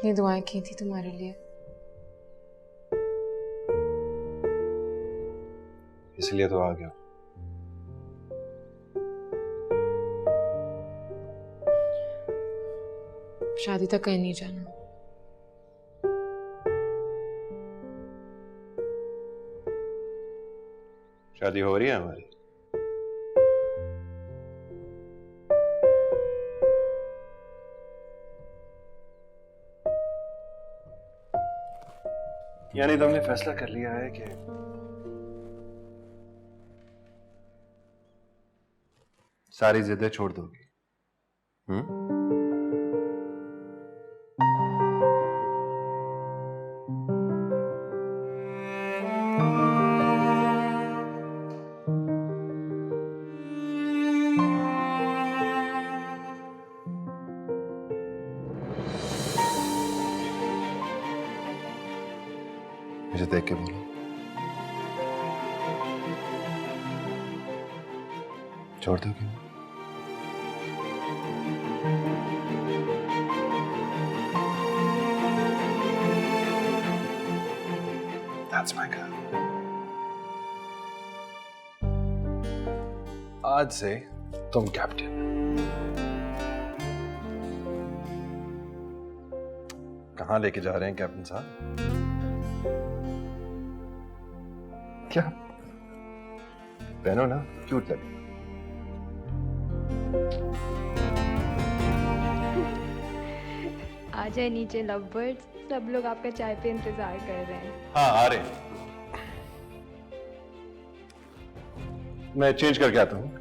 कितनी दुआएं की थी तुम्हारे लिए। इसलिए तो आ गया। शादी तक कहीं नहीं जाना। शादी हो रही है हमारी। यानी तुमने फैसला कर लिया है कि सारी जिद्दें छोड़ दोगी? मुझे देख के बोलो, छोड़ दोगी? That's my girl. आज से तुम कैप्टन। कहां लेके जा रहे हैं कैप्टन साहब? क्या पहनो ना, क्यूट लगे। आ जाए नीचे लव बर्ड्स, सब लोग आपका चाय पे इंतजार कर रहे हैं। हाँ आ रहे हैं। मैं चेंज करके आता हूँ।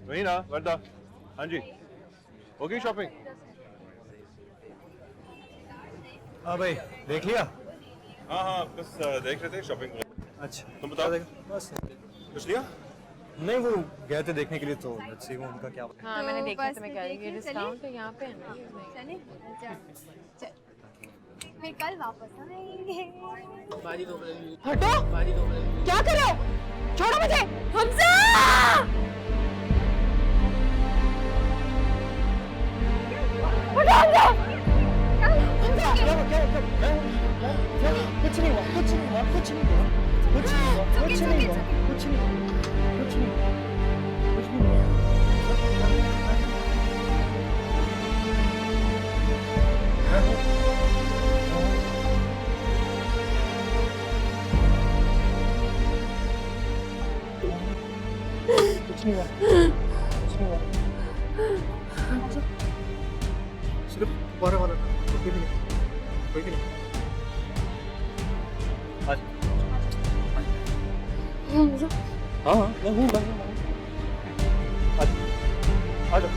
वही ना वर्दा। हाँ जी, हो गई शॉपिंग? हाँ भाई, देख लिया? हाँ हाँ, बस देख रहे थे शॉपिंग। अच्छा, तुम बताओ। बस कुछ लिया? नहीं, वो गए थे देखने के लिए, तो लेट्स सी उनका क्या। हाँ मैंने देखा तो मैं कह रही हूँ डिस्काउंट है यहाँ पे है ना। चले फिर कल वापस आएंगे। हटो, क्या कर रहे हो? छोड़ो मुझे। हमजा! हटो हमजा! कुछ नहीं हुआ, कुछ नहीं हुआ, कुछ नहीं हुआ, कुछ नहीं हुआ, कुछ नहीं हुआ, कुछ नहीं हुआ, कुछ नहीं हुआ, कुछ नहीं हुआ। कुछ नहीं हुआ, कुछ नहीं हुआ। सिर्फ बारह वाला था, कोई भी नहीं, कोई भी नहीं। आज हाँ हाँ मैं हूँ आज आ जाओ।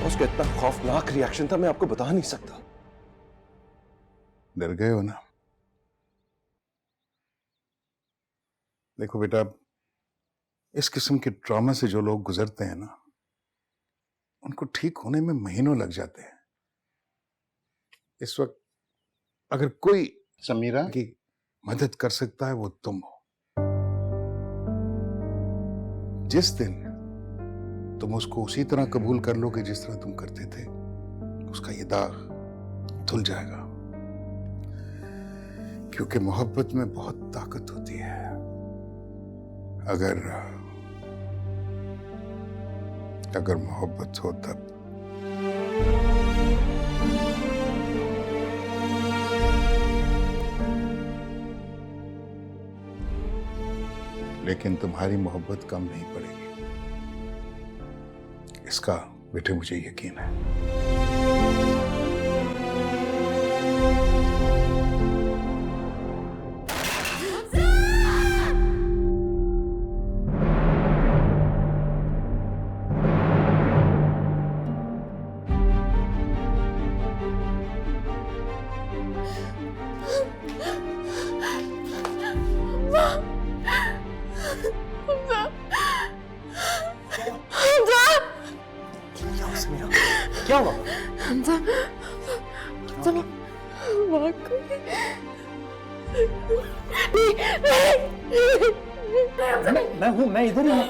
उसका इतना खौफनाक रिएक्शन था, मैं आपको बता नहीं सकता। डर गए हो ना? देखो बेटा, इस किस्म के ट्रॉमा से जो लोग गुजरते हैं ना, उनको ठीक होने में महीनों लग जाते हैं। इस वक्त अगर कोई समीरा की मदद कर सकता है वो तुम हो। जिस दिन तुम उसको उसी तरह कबूल कर लोगे जिस तरह तुम करते थे, उसका ये दाग धुल जाएगा। क्योंकि मोहब्बत में बहुत ताकत होती है। अगर मोहब्बत हो तब। लेकिन तुम्हारी मोहब्बत कम नहीं पड़ेगी, इसका बेटे मुझे यकीन है। क्या हुआ? हमजा मैं हूँ, मैं इधर ही हूँ।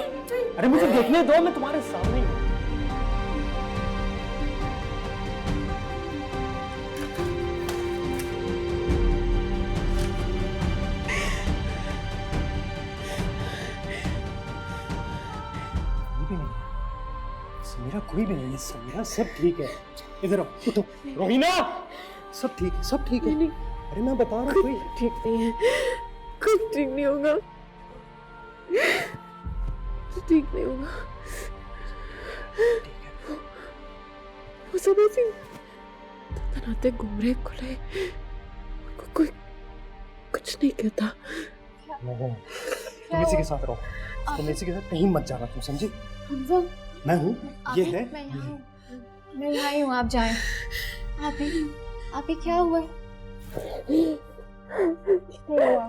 अरे मुझे देखने दो, मैं तुम्हारे सामने ही हूँ। समीरा कोई भी नहीं है। समीरा सब ठीक है। इधर आओ, उठो। रोहिना, सब ठीक है, सब ठीक है। अरे मैं बता रहा हूँ, कोई ठीक नहीं है, कुछ ठीक नहीं होगा, ठीक नहीं होगा। वो सब ऐसे तनाते घूम रहे खुले, कोई कुछ नहीं कहता। तुम इसी के साथ रहो, तुम इसी के साथ कहीं मत जाना, तुम समझी? हमजा मैं हूँ, ये है। मैं यहाँ ही हूँ, आप जाएं। आप ही क्या हुआ? नहीं हुआ,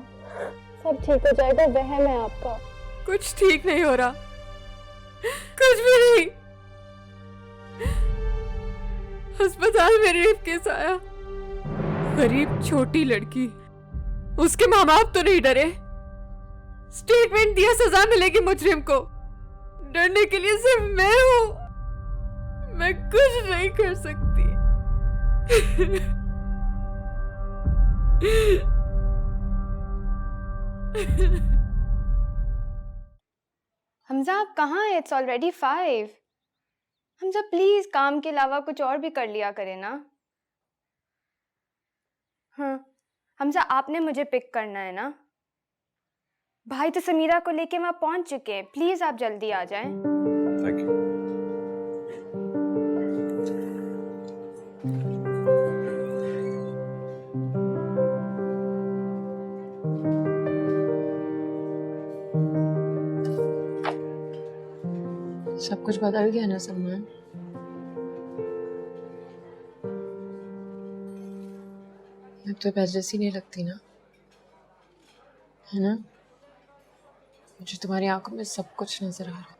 सब ठीक हो जाएगा, वहम है आपका। कुछ ठीक नहीं हो रहा, कुछ भी नहीं। अस्पताल में रेप केस आया, गरीब छोटी लड़की, उसके माँ बाप तो नहीं डरे। स्टेटमेंट दिया, सजा मिलेगी मुजरिम को। डरने के लिए सिर्फ मैं हूँ, मैं कुछ नहीं कर सकती। हमजा आप कहाँ हैं? It's already 5। हमजा प्लीज काम के अलावा कुछ और भी कर लिया करें ना। हाँ हमजा, आपने मुझे पिक करना है ना। भाई तो समीरा को लेके वहां पहुंच चुके हैं, प्लीज आप जल्दी आ जाएं। Thank you. सब कुछ बदल गया ना सलमान। अब तो पहले जैसी नहीं लगती ना, है ना? मुझे तुम्हारी आंखों में सब कुछ नजर आ रहा।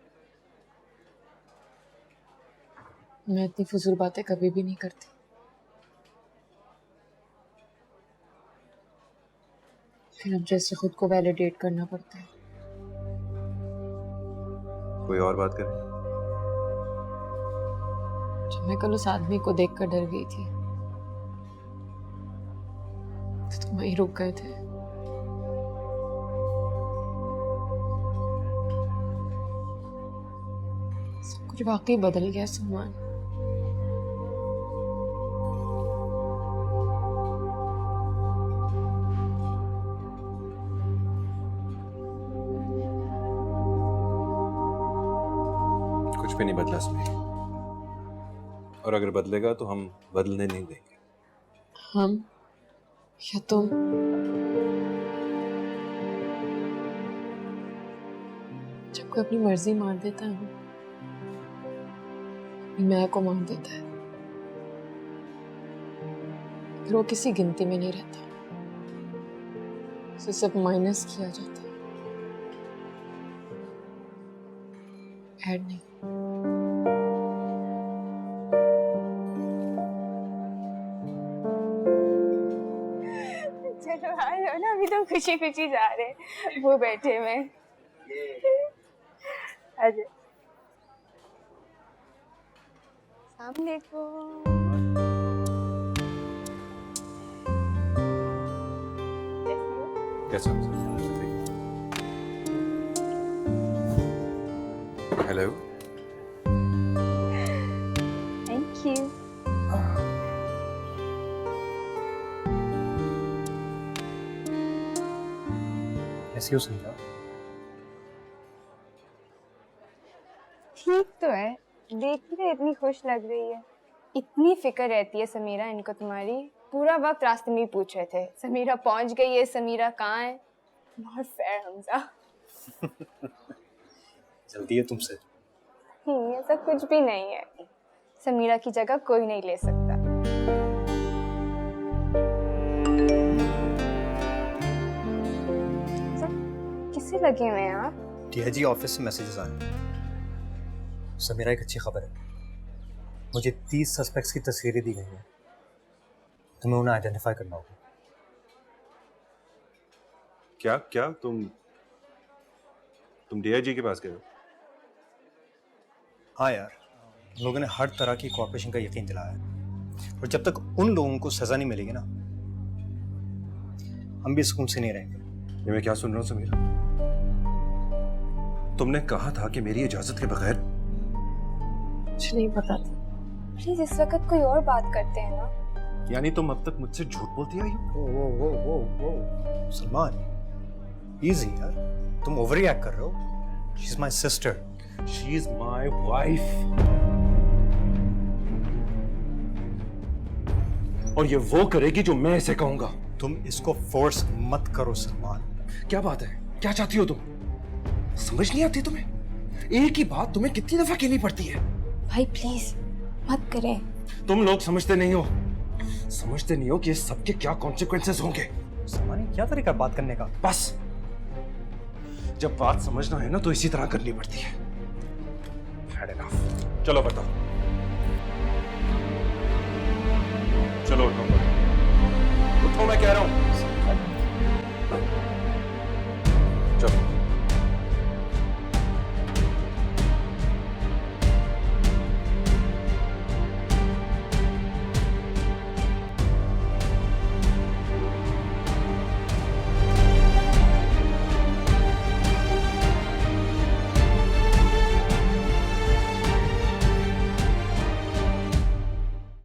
मैं इतनी फजूल बातें कभी भी नहीं करती। फिर अब जैसे खुद को वैलिडेट करना पड़ता है। कोई और बात करें? जब मैं कल उस आदमी को देखकर डर गई थी तो तुम वहीं रुक गए थे। सब कुछ वाकई बदल गया सलमान। कुछ भी नहीं बदला सुनी, और अगर बदलेगा तो हम बदलने नहीं देंगे। हम या तुम? जब कोई अपनी मर्जी मार देता है, अपनी मैं को मार देता है, फिर वो किसी गिनती में नहीं रहता, उसे सब माइनस किया जाता है, ऐड नहीं। चलो आ जाओ ना, अभी तो खुशी खुशी जा रहे हैं, वो बैठे में। अजय सामने को कैसा? हेलो। Thank you. ऐसी हो समीरा? देखिए इतनी खुश लग रही है। इतनी फिक्र रहती है समीरा इनको तुम्हारी। पूरा वक्त रास्ते में ही पूछ रहे थे समीरा पहुंच गई है, समीरा कहाँ है। बहुत फेयर हमजा। जल्दी है तुमसे। ऐसा कुछ भी नहीं है। समीरा की जगह कोई नहीं ले सकता। किससे लगे हुए हैं आप? डीआईजी ऑफिस से मैसेजेस आए। समीरा, एक अच्छी खबर है। मुझे 30 सस्पेक्ट्स की तस्वीरें दी गई हैं। तुम्हें उन्हें आइडेंटिफाई करना होगा। क्या क्या तुम डीआईजी के पास गए हो? हाँ यार, लोगों ने हर तरह की कॉर्पोरेशन का यकीन दिलाया है, और जब तक उन लोगों को सजा नहीं मिलेगी ना, हम भी सुकून से नहीं रहेंगे। ये मैं क्या सुन रहा हूँ समीरा? तुमने कहा था कि मेरी इजाजत के बगैर। कुछ नहीं पता था। प्लीज इस वक्त कोई और बात करते हैं ना। यानी तुम अब तक मुझसे झूठ बोलती आई हो? वो सलमान, इजी यार, तुम ओवर रिएक्ट कर रहे हो। She is my sister. She is my wife. और ये वो करेगी जो मैं इसे कहूंगा। तुम इसको फोर्स मत करो सलमान। क्या बात है? क्या चाहती हो तुम? समझ नहीं आती तुम्हें? एक ही बात तुम्हें कितनी दफा कहनी पड़ती है? भाई प्लीज मत करें। तुम लोग समझते नहीं हो कि इस सबके क्या कॉन्सिक्वेंसेस होंगे। सलमान, ये क्या तरीका है बात करने का? बस जब बात समझना है ना तो इसी तरह करनी पड़ती है। Had enough. चलो बताओ। चलो उठो मैं कह रहा हूं।